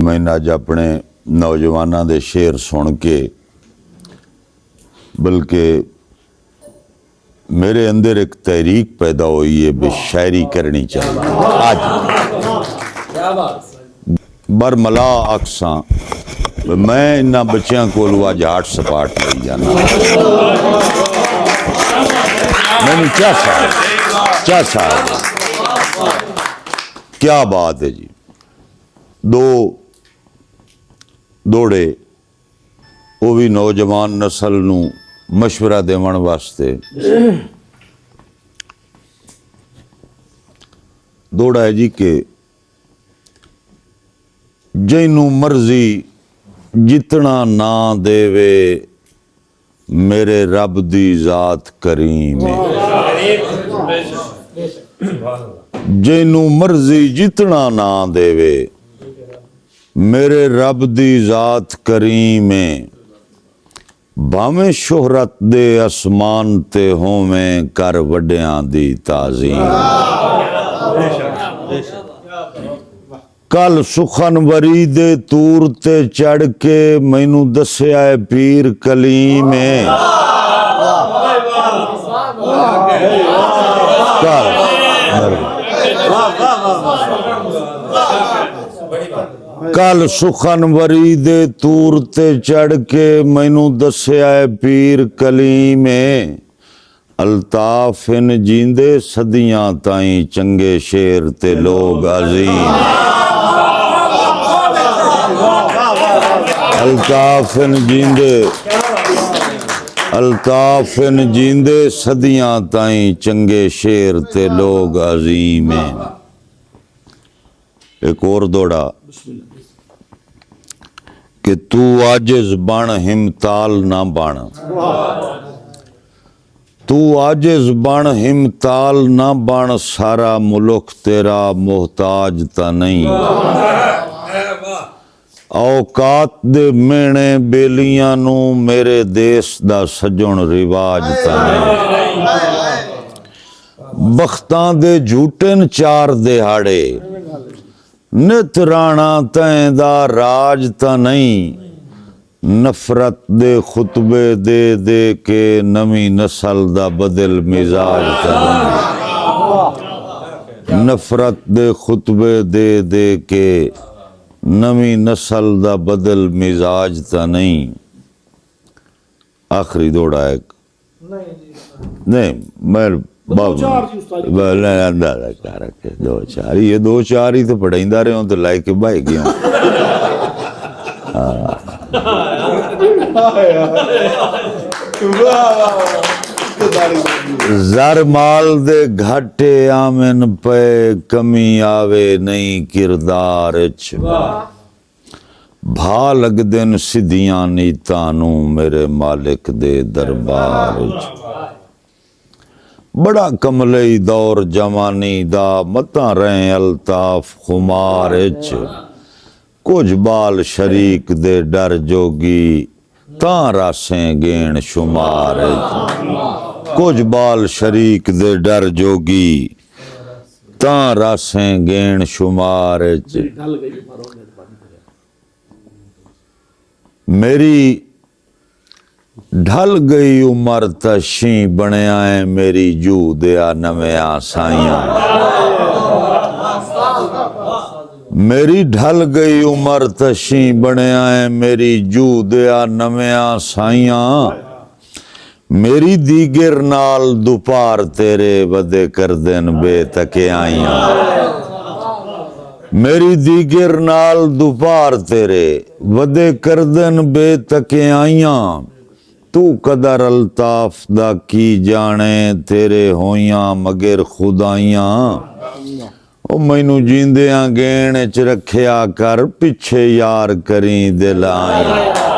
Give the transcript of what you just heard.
मैं अज अपने नौजवानों के शेर सुन के बल्कि मेरे अंदर एक तहरीक पैदा हुई है भी शायरी करनी चाहिए। आज बरमला अक्सा मैं इन्होंने बच्चों को अज हाट सपाट ली जाना। मैंने क्या साहब क्या बात है जी। दो दौड़े वो भी नौजवान नस्ल नू मशवरा देवन वास्ते। दौड़ा है जी के जिन्नू मर्जी जितना ना देवे मेरे रब दी जात करीम है। जिन्नू मर्जी जितना ना देवे मेरे रब दी जात करीम है। भावें शोहरत दे आसमान ते होवें कर वड्डियां दी ताज़ीम। कल सुखनवरी दे तूर ते चढ़ के मैनू दस्या है पीर कलीम है। कल सुखनवरी दे तूर ते चढ़ के मैनू दस्या है पीर कलीम है। अल्ताफ इन जींदे सदियां ताई चंगे शेर ते लोग अजीम। अल्ताफ इन जींदे सदियां ताई चंगे शेर ते लोग अजीम है। एक और दौड़ा कि तू आजिज बन हिमताल ना बन। तू आजिज बन हिमताल ना बन सारा मुल्क तेरा मोहताज ता नहीं। औकात दे मेणे बेलियां नू मेरे देश दा सजण रिवाज ता नहीं। बख्तां दे झूठन चार दिहाड़े नित राणा तैं दा राज ता नहीं। नफरत दे खुतबे दे दे के नवी नस्ल दा बदल मिजाज ता नहीं। नफरत दे खुतबे दे दे के नवी नस्ल दा बदल मिजाज ता नहीं। आखिरी दौड़ा एक नहीं मैं दो चार ये दो चार ही तो पढ़ाईंदा रहे तो लाइक के भाई गया। जर माल दे घाटे आमन पे कमी आवे नहीं किरदार च। भा लगदन सिद्धियां नीतां नू मेरे मालिक दे दरबार च। बड़ा कमलई दौर जवानी दा मतां रहे अल्ताफ खुमार च। कुछ बाल शरीक दे डर जोगी तां रासें गेण शुमार च। कुछ बाल शरीक दे डर जोगी तां रासें गेण शुमार च। मेरी ढल गई उमर तशी बनया है मेरी जू दिया नव्या साइया। मेरी ढल गई उमर तशी बनया है मेरी जू दिया नव्या साइया। मेरी दीगर नाल दुपार तेरे वदे कर देन बेतकियाइयां। मेरी दीगर नाल दुपार तेरे वदे कर देन बेतकियाइयां। तू कदर अल्ताफ दा की जाने तेरे होइयां मगर खुदाइयां। ओ मैनू जींदियां गेण च रखिया कर पिछे यार करी दिल आइयां।